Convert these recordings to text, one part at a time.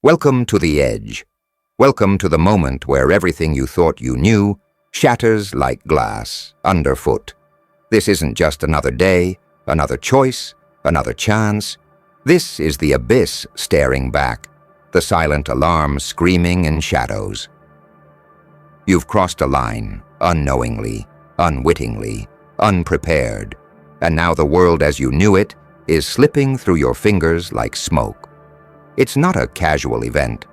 Welcome to the edge. Welcome to the moment where everything you thought you knew shatters like glass underfoot. This isn't just another day, another choice, another chance. This is the abyss staring back, the silent alarm screaming in shadows. You've crossed a line, unknowingly, unwittingly, unprepared, and now the world as you knew it is slipping through your fingers like smoke. It's not a casual event.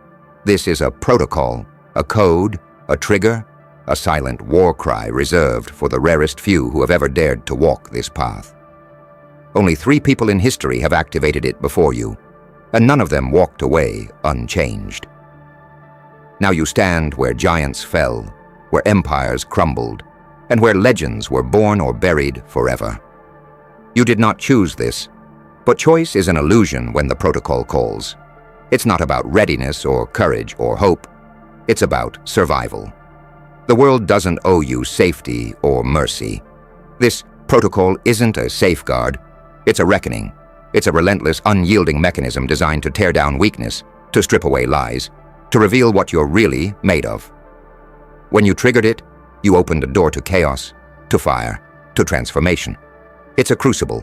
This is a protocol, a code, a trigger, a silent war cry reserved for the rarest few who have ever dared to walk this path. Only 3 people in history have activated it before you, and none of them walked away unchanged. Now you stand where giants fell, where empires crumbled, and where legends were born or buried forever. You did not choose this, but choice is an illusion when the protocol calls. It's not about readiness or courage or hope. It's about survival. The world doesn't owe you safety or mercy. This protocol isn't a safeguard. It's a reckoning. It's a relentless, unyielding mechanism designed to tear down weakness, to strip away lies, to reveal what you're really made of. When you triggered it, you opened a door to chaos, to fire, to transformation. It's a crucible,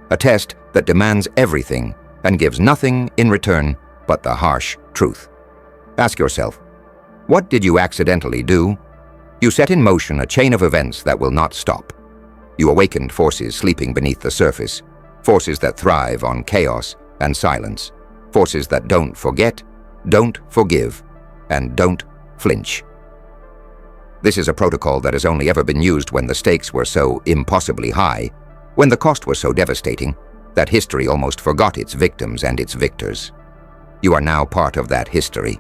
a test that demands everything and gives nothing in return but the harsh truth. Ask yourself, what did you accidentally do? You set in motion a chain of events that will not stop. You awakened forces sleeping beneath the surface, forces that thrive on chaos and silence, forces that don't forget, don't forgive, and don't flinch. This is a protocol that has only ever been used when the stakes were so impossibly high, when the cost was so devastating, that history almost forgot its victims and its victors. You are now part of that history,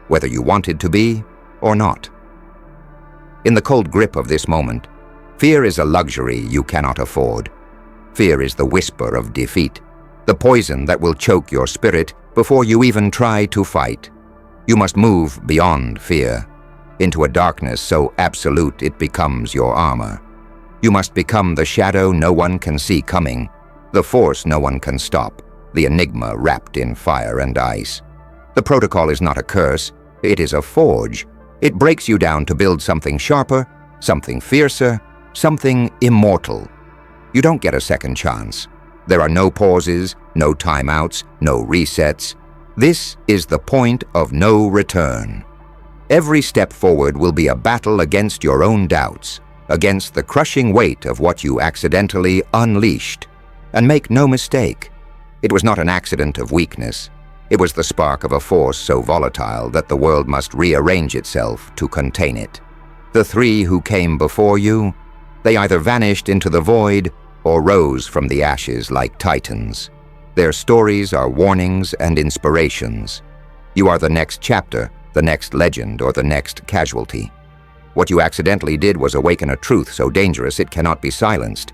whether you wanted to be or not. In the cold grip of this moment, fear is a luxury you cannot afford. Fear is the whisper of defeat, the poison that will choke your spirit before you even try to fight. You must move beyond fear, into a darkness so absolute it becomes your armor. You must become the shadow no one can see coming, the force no one can stop, the enigma wrapped in fire and ice. The protocol is not a curse, it is a forge. It breaks you down to build something sharper, something fiercer, something immortal. You don't get a second chance. There are no pauses, no timeouts, no resets. This is the point of no return. Every step forward will be a battle against your own doubts, against the crushing weight of what you accidentally unleashed. And make no mistake, it was not an accident of weakness. It was the spark of a force so volatile that the world must rearrange itself to contain it. The 3 who came before you, they either vanished into the void or rose from the ashes like titans. Their stories are warnings and inspirations. You are the next chapter, the next legend, or the next casualty. What you accidentally did was awaken a truth so dangerous it cannot be silenced.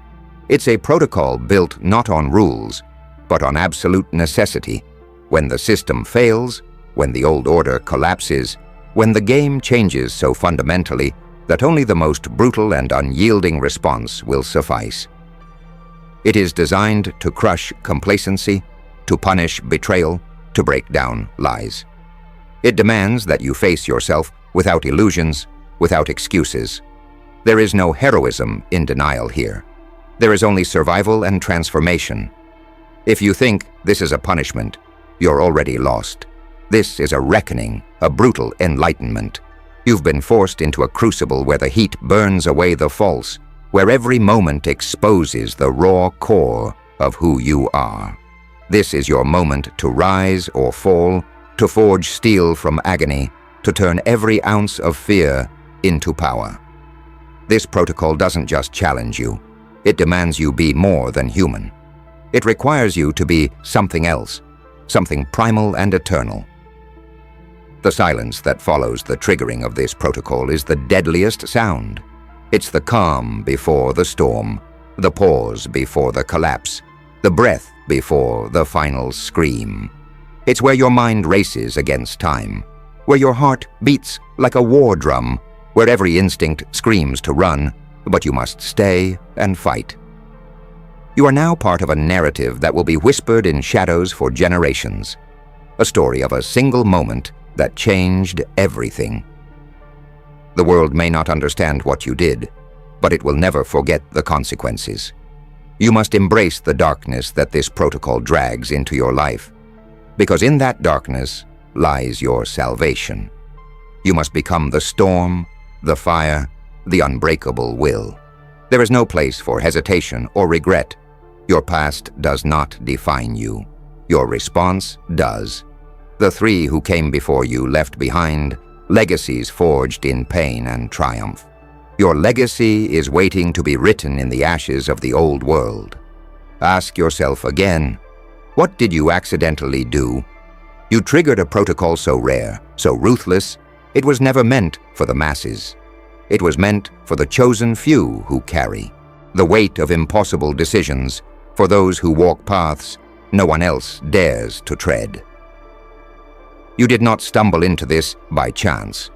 It's a protocol built not on rules, but on absolute necessity. When the system fails, when the old order collapses, when the game changes so fundamentally that only the most brutal and unyielding response will suffice. It is designed to crush complacency, to punish betrayal, to break down lies. It demands that you face yourself without illusions, without excuses. There is no heroism in denial here. There is only survival and transformation. If you think this is a punishment, you're already lost. This is a reckoning, a brutal enlightenment. You've been forced into a crucible where the heat burns away the false, where every moment exposes the raw core of who you are. This is your moment to rise or fall, to forge steel from agony, to turn every ounce of fear into power. This protocol doesn't just challenge you. It demands you be more than human. It requires you to be something else, something primal and eternal. The silence that follows the triggering of this protocol is the deadliest sound. It's the calm before the storm, the pause before the collapse, the breath before the final scream. It's where your mind races against time, where your heart beats like a war drum, where every instinct screams to run, but you must stay and fight. You are now part of a narrative that will be whispered in shadows for generations. a story of a single moment that changed everything. The world may not understand what you did, but it will never forget the consequences. You must embrace the darkness that this protocol drags into your life, because in that darkness lies your salvation. You must become the storm, the fire, the unbreakable will. There is no place for hesitation or regret. Your past does not define you. Your response does. The three who came before you left behind legacies forged in pain and triumph. Your legacy is waiting to be written in the ashes of the old world. Ask yourself again, what did you accidentally do? You triggered a protocol so rare, so ruthless, it was never meant for the masses. It was meant for the chosen few who carry the weight of impossible decisions, for those who walk paths no one else dares to tread. You did not stumble into this by chance.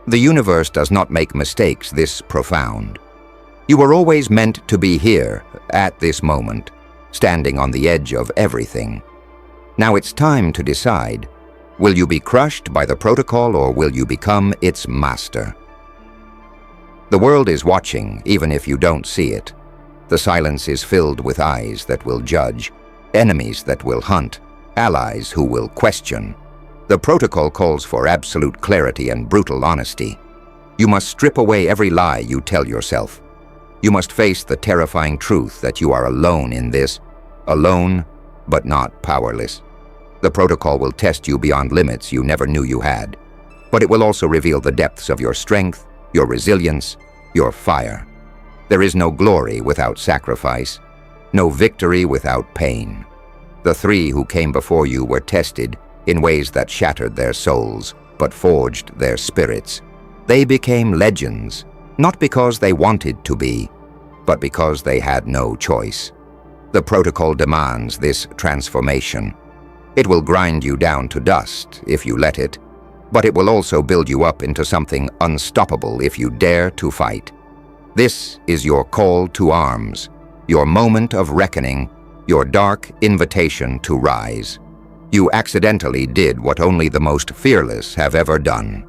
The universe does not make mistakes this profound. You were always meant to be here, at this moment, standing on the edge of everything. Now it's time to decide. Will you be crushed by the protocol or will you become its master? The world is watching, even if you don't see it. The silence is filled with eyes that will judge, enemies that will hunt, allies who will question. The protocol calls for absolute clarity and brutal honesty. You must strip away every lie you tell yourself. You must face the terrifying truth that you are alone in this, alone but not powerless. The protocol will test you beyond limits you never knew you had, but it will also reveal the depths of your strength, your resilience, your fire. There is no glory without sacrifice, no victory without pain. The three who came before you were tested in ways that shattered their souls, but forged their spirits. They became legends, not because they wanted to be, but because they had no choice. The protocol demands this transformation. It will grind you down to dust if you let it, but it will also build you up into something unstoppable if you dare to fight. This is your call to arms, your moment of reckoning, your dark invitation to rise. You accidentally did what only the most fearless have ever done.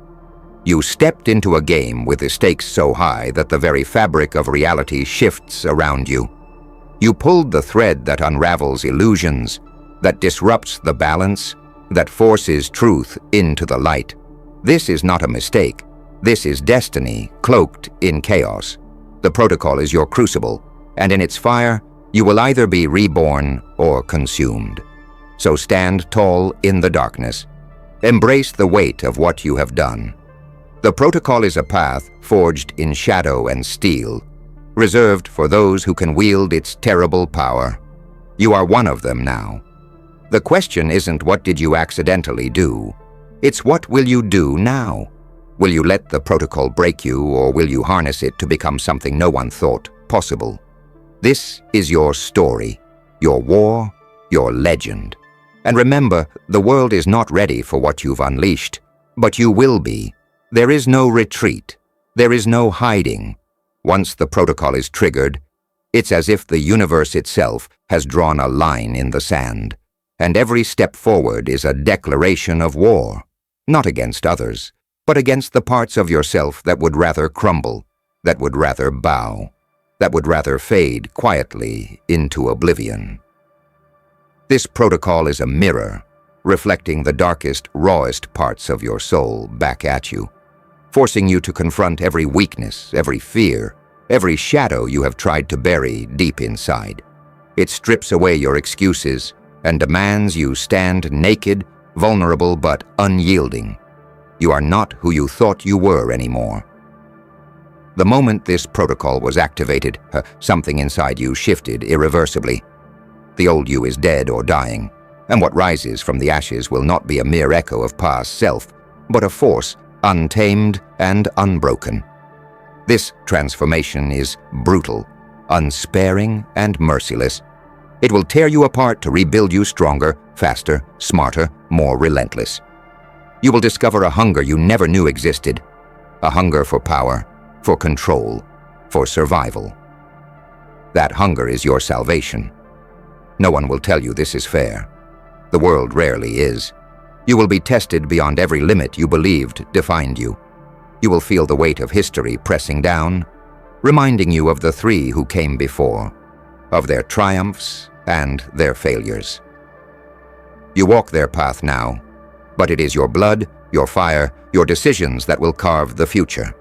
You stepped into a game with the stakes so high that the very fabric of reality shifts around you. You pulled the thread that unravels illusions, that disrupts the balance, that forces truth into the light. This is not a mistake. This is destiny cloaked in chaos. The protocol is your crucible, and in its fire, you will either be reborn or consumed. So stand tall in the darkness. Embrace the weight of what you have done. The protocol is a path forged in shadow and steel, reserved for those who can wield its terrible power. You are one of them now. The question isn't what did you accidentally do? It's what will you do now? Will you let the protocol break you, or will you harness it to become something no one thought possible? This is your story, your war, your legend. And remember, the world is not ready for what you've unleashed, but you will be. There is no retreat. There is no hiding. Once the protocol is triggered, it's as if the universe itself has drawn a line in the sand, and every step forward is a declaration of war, not against others, but against the parts of yourself that would rather crumble, that would rather bow, that would rather fade quietly into oblivion. This protocol is a mirror, reflecting the darkest, rawest parts of your soul back at you, forcing you to confront every weakness, every fear, every shadow you have tried to bury deep inside. It strips away your excuses and demands you stand naked, vulnerable, but unyielding. You are not who you thought you were anymore. The moment this protocol was activated, something inside you shifted irreversibly. The old you is dead or dying, and what rises from the ashes will not be a mere echo of past self, but a force untamed and unbroken. This transformation is brutal, unsparing, and merciless. It will tear you apart to rebuild you stronger, faster, smarter, more relentless. You will discover a hunger you never knew existed, a hunger for power, for control, for survival. That hunger is your salvation. No one will tell you this is fair. The world rarely is. You will be tested beyond every limit you believed defined you. You will feel the weight of history pressing down, reminding you of the three who came before, of their triumphs and their failures. You walk their path now, but it is your blood, your fire, your decisions that will carve the future.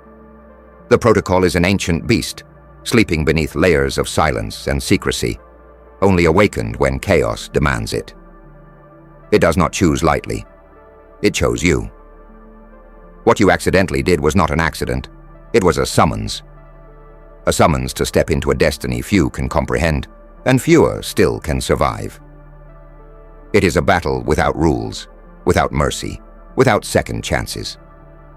The protocol is an ancient beast, sleeping beneath layers of silence and secrecy, only awakened when chaos demands it. It does not choose lightly. It chose you. What you accidentally did was not an accident. It was a summons. A summons to step into a destiny few can comprehend, and fewer still can survive. It is a battle without rules, without mercy, without second chances.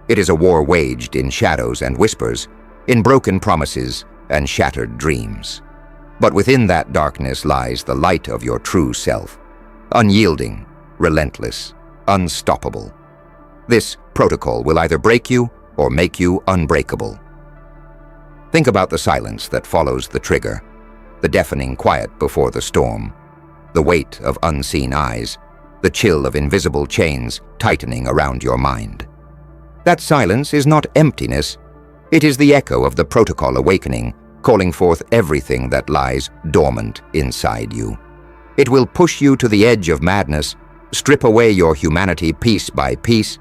It is a war waged in shadows and whispers, in broken promises and shattered dreams. But within that darkness lies the light of your true self, unyielding, relentless, unstoppable. This protocol will either break you or make you unbreakable. Think about the silence that follows the trigger, the deafening quiet before the storm, the weight of unseen eyes, the chill of invisible chains tightening around your mind. That silence is not emptiness. It is the echo of the protocol awakening, calling forth everything that lies dormant inside you. It will push you to the edge of madness, strip away your humanity piece by piece,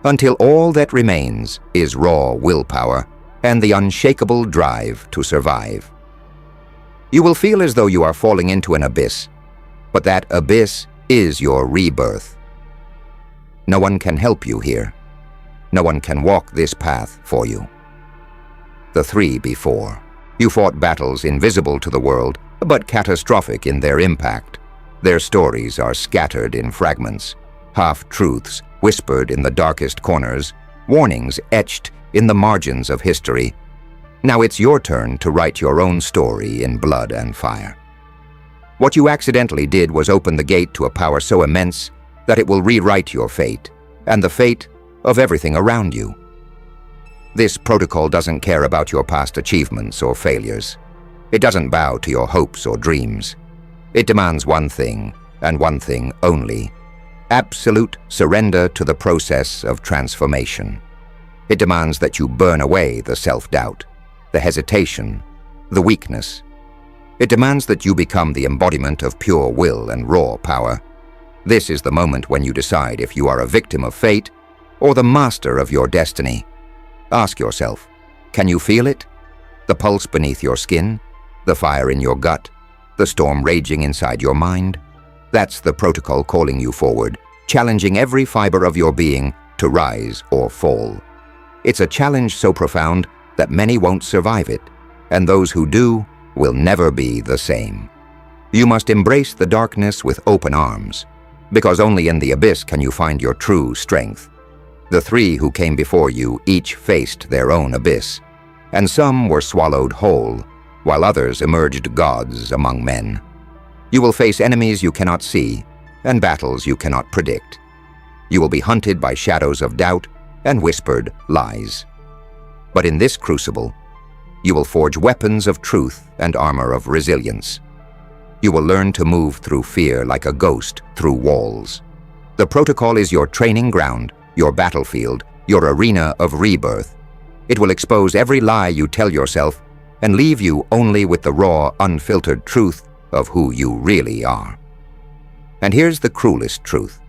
until all that remains is raw willpower and the unshakable drive to survive. You will feel as though you are falling into an abyss, but that abyss is your rebirth. No one can help you here. No one can walk this path for you. The three before. You fought battles invisible to the world, but catastrophic in their impact. Their stories are scattered in fragments, half-truths whispered in the darkest corners, warnings etched in the margins of history. Now it's your turn to write your own story in blood and fire. What you accidentally did was open the gate to a power so immense that it will rewrite your fate, and the fate of everything around you. This protocol doesn't care about your past achievements or failures. It doesn't bow to your hopes or dreams. It demands one thing, and one thing only: absolute surrender to the process of transformation. It demands that you burn away the self-doubt, the hesitation, the weakness. It demands that you become the embodiment of pure will and raw power. This is the moment when you decide if you are a victim of fate or the master of your destiny. Ask yourself, can you feel it? The pulse beneath your skin, the fire in your gut, the storm raging inside your mind? That's the protocol calling you forward, challenging every fiber of your being to rise or fall. It's a challenge so profound that many won't survive it, and those who do will never be the same. You must embrace the darkness with open arms, because only in the abyss can you find your true strength. The three who came before you each faced their own abyss, and some were swallowed whole, while others emerged gods among men. You will face enemies you cannot see, and battles you cannot predict. You will be hunted by shadows of doubt and whispered lies. But in this crucible, you will forge weapons of truth and armor of resilience. You will learn to move through fear like a ghost through walls. The protocol is your training ground, your battlefield, your arena of rebirth. It will expose every lie you tell yourself and leave you only with the raw, unfiltered truth of who you really are. And here's the cruelest truth.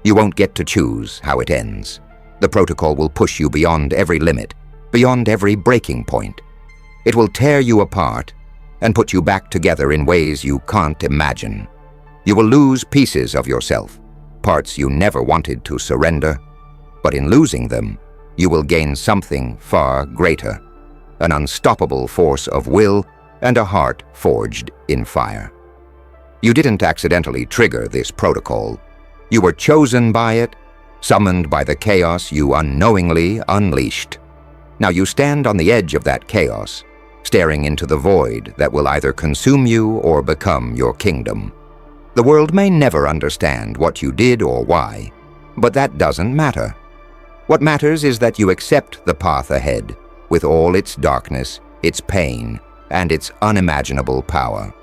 You won't get to choose how it ends. The protocol will push you beyond every limit, beyond every breaking point. It will tear you apart and put you back together in ways you can't imagine. You will lose pieces of yourself, parts you never wanted to surrender, but in losing them, you will gain something far greater, an unstoppable force of will and a heart forged in fire. You didn't accidentally trigger this protocol. You were chosen by it, summoned by the chaos you unknowingly unleashed. Now you stand on the edge of that chaos, staring into the void that will either consume you or become your kingdom. The world may never understand what you did or why, but that doesn't matter. What matters is that you accept the path ahead, with all its darkness, its pain, and its unimaginable power.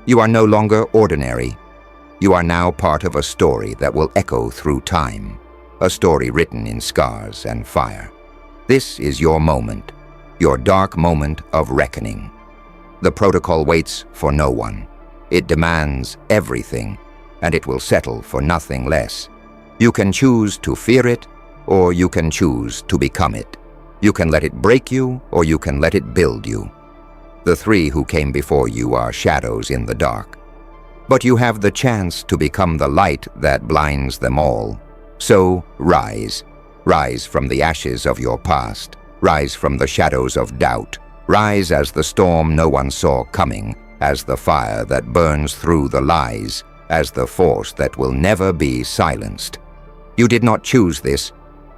You are no longer ordinary. You are now part of a story that will echo through time, a story written in scars and fire. This is your moment, your dark moment of reckoning. The protocol waits for no one. It demands everything, and it will settle for nothing less. You can choose to fear it, or you can choose to become it. You can let it break you, or you can let it build you. The three who came before you are shadows in the dark. But you have the chance to become the light that blinds them all. So rise. Rise from the ashes of your past. Rise from the shadows of doubt. Rise as the storm no one saw coming, as the fire that burns through the lies, as the force that will never be silenced. You did not choose this,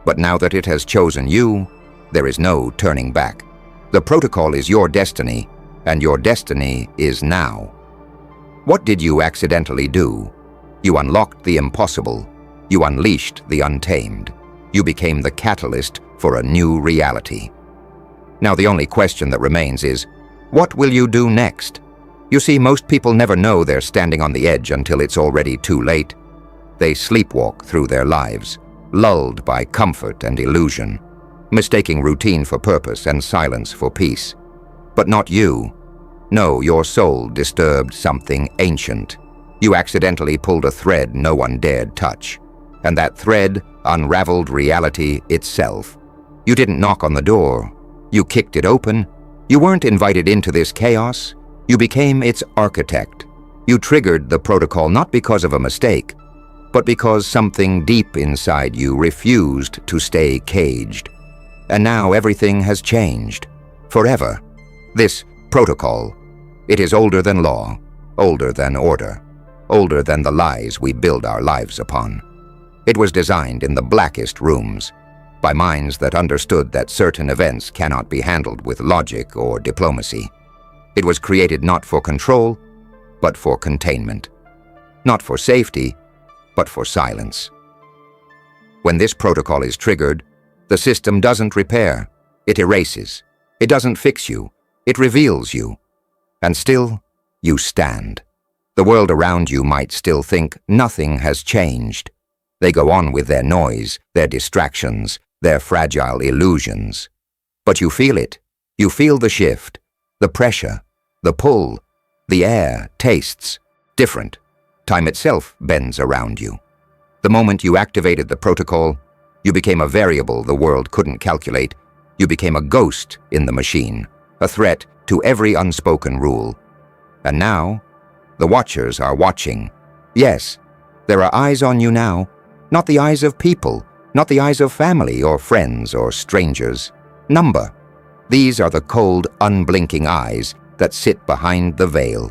but now that it has chosen you, there is no turning back. The protocol is your destiny, and your destiny is now. What did you accidentally do? You unlocked the impossible. You unleashed the untamed. You became the catalyst for a new reality. Now the only question that remains is, what will you do next? You see, most people never know they're standing on the edge until it's already too late. They sleepwalk through their lives, lulled by comfort and illusion, mistaking routine for purpose and silence for peace. But not you. No, your soul disturbed something ancient. You accidentally pulled a thread no one dared touch, and that thread unraveled reality itself. You didn't knock on the door. You kicked it open. You weren't invited into this chaos. You became its architect. You triggered the protocol not because of a mistake, but because something deep inside you refused to stay caged. And now everything has changed. Forever. This protocol, it is older than law, older than order, older than the lies we build our lives upon. It was designed in the blackest rooms, by minds that understood that certain events cannot be handled with logic or diplomacy. It was created not for control, but for containment. Not for safety, but for silence. When this protocol is triggered, the system doesn't repair, it erases. It doesn't fix you, it reveals you. And still, you stand. The world around you might still think nothing has changed. They go on with their noise, their distractions, their fragile illusions. But you feel it. You feel the shift, the pressure, the pull. The air tastes different. Time itself bends around you. The moment you activated the protocol, you became a variable the world couldn't calculate. You became a ghost in the machine, a threat to every unspoken rule. And now, the watchers are watching. Yes, there are eyes on you now, not the eyes of people, not the eyes of family or friends or strangers. Number. These are the cold, unblinking eyes that sit behind the veil,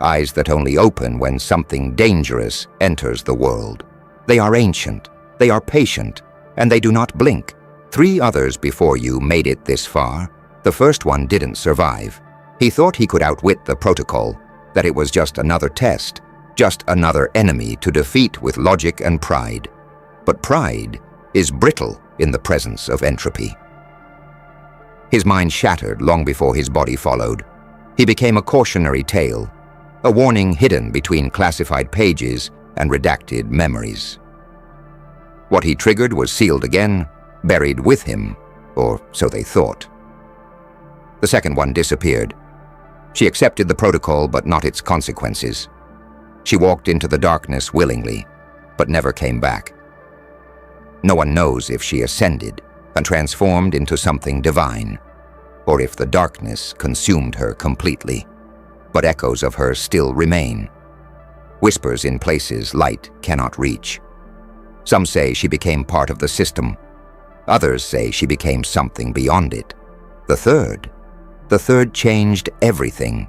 eyes that only open when something dangerous enters the world. They are ancient, they are patient, and they do not blink. 3 others before you made it this far. The first one didn't survive. He thought he could outwit the protocol, that it was just another test, just another enemy to defeat with logic and pride. But pride is brittle in the presence of entropy. His mind shattered long before his body followed. He became a cautionary tale, a warning hidden between classified pages and redacted memories. What he triggered was sealed again, buried with him, or so they thought. The second one disappeared. She accepted the protocol, but not its consequences. She walked into the darkness willingly, but never came back. No one knows if she ascended and transformed into something divine, or if the darkness consumed her completely, but echoes of her still remain. Whispers in places light cannot reach. Some say she became part of the system. Others say she became something beyond it. The third changed everything.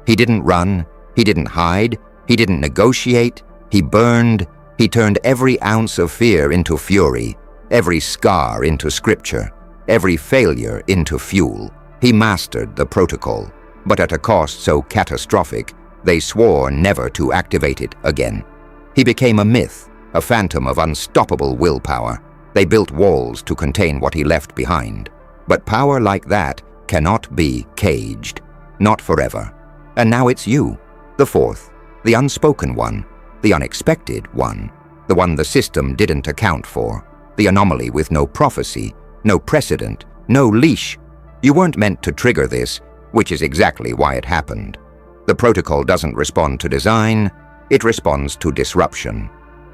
He didn't run, he didn't hide, he didn't negotiate, he burned. He turned every ounce of fear into fury, every scar into scripture, every failure into fuel. He mastered the protocol, but at a cost so catastrophic, they swore never to activate it again. He became a myth, a phantom of unstoppable willpower. They built walls to contain what he left behind. But power like that cannot be caged, not forever. And now it's you, the fourth, the unspoken one, the unexpected one, the one the system didn't account for, the anomaly with no prophecy, no precedent, no leash. You weren't meant to trigger this, which is exactly why it happened. The protocol doesn't respond to design, it responds to disruption.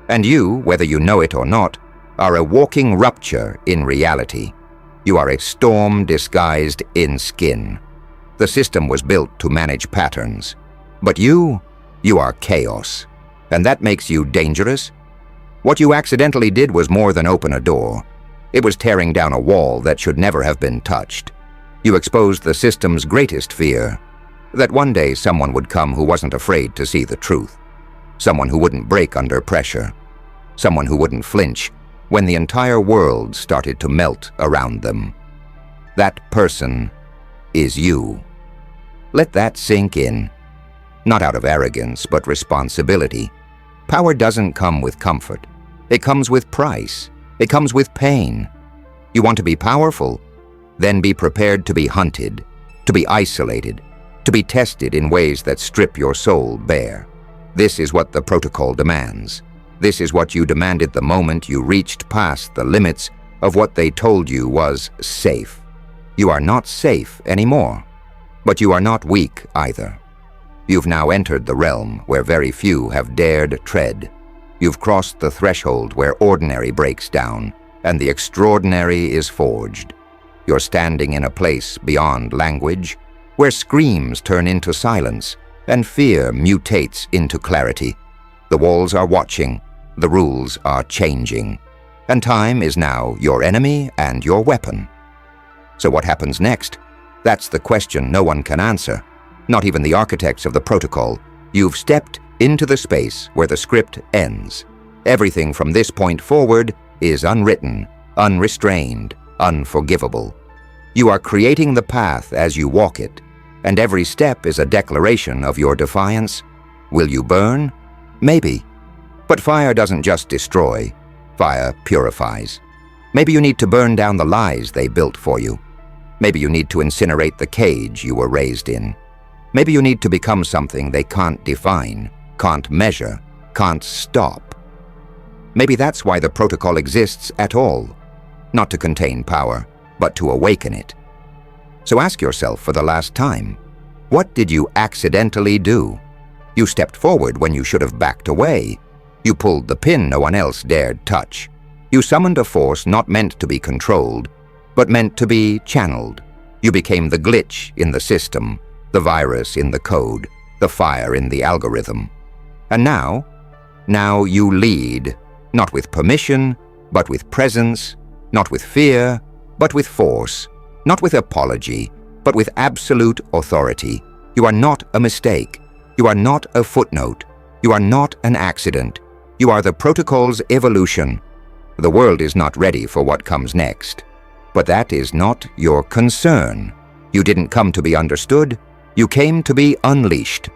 And you, whether you know it or not, are a walking rupture in reality. You are a storm disguised in skin. The system was built to manage patterns. But you are chaos. And that makes you dangerous? What you accidentally did was more than open a door. It was tearing down a wall that should never have been touched. You exposed the system's greatest fear, that one day someone would come who wasn't afraid to see the truth. Someone who wouldn't break under pressure. Someone who wouldn't flinch when the entire world started to melt around them. That person is you. Let that sink in. Not out of arrogance, but responsibility. Power doesn't come with comfort. It comes with price. It comes with pain. You want to be powerful? Then be prepared to be hunted, to be isolated, to be tested in ways that strip your soul bare. This is what the protocol demands. This is what you demanded the moment you reached past the limits of what they told you was safe. You are not safe anymore, but you are not weak either. You've now entered the realm where very few have dared tread. You've crossed the threshold where ordinary breaks down and the extraordinary is forged. You're standing in a place beyond language, where screams turn into silence and fear mutates into clarity. The walls are watching, the rules are changing, and time is now your enemy and your weapon. So what happens next? That's the question no one can answer, not even the architects of the protocol. You've stepped into the space where the script ends. Everything from this point forward is unwritten, unrestrained, unforgivable. You are creating the path as you walk it, and every step is a declaration of your defiance. Will you burn? Maybe. But fire doesn't just destroy, fire purifies. Maybe you need to burn down the lies they built for you. Maybe you need to incinerate the cage you were raised in. Maybe you need to become something they can't define, can't measure, can't stop. Maybe that's why the protocol exists at all, not to contain power, but to awaken it. So ask yourself for the last time, what did you accidentally do? You stepped forward when you should have backed away. You pulled the pin no one else dared touch. You summoned a force not meant to be controlled, but meant to be channeled. You became the glitch in the system, the virus in the code, the fire in the algorithm. And now you lead, not with permission, but with presence, not with fear, but with force, not with apology, but with absolute authority. You are not a mistake. You are not a footnote. You are not an accident. You are the protocol's evolution. The world is not ready for what comes next. But that is not your concern. You didn't come to be understood. You came to be unleashed.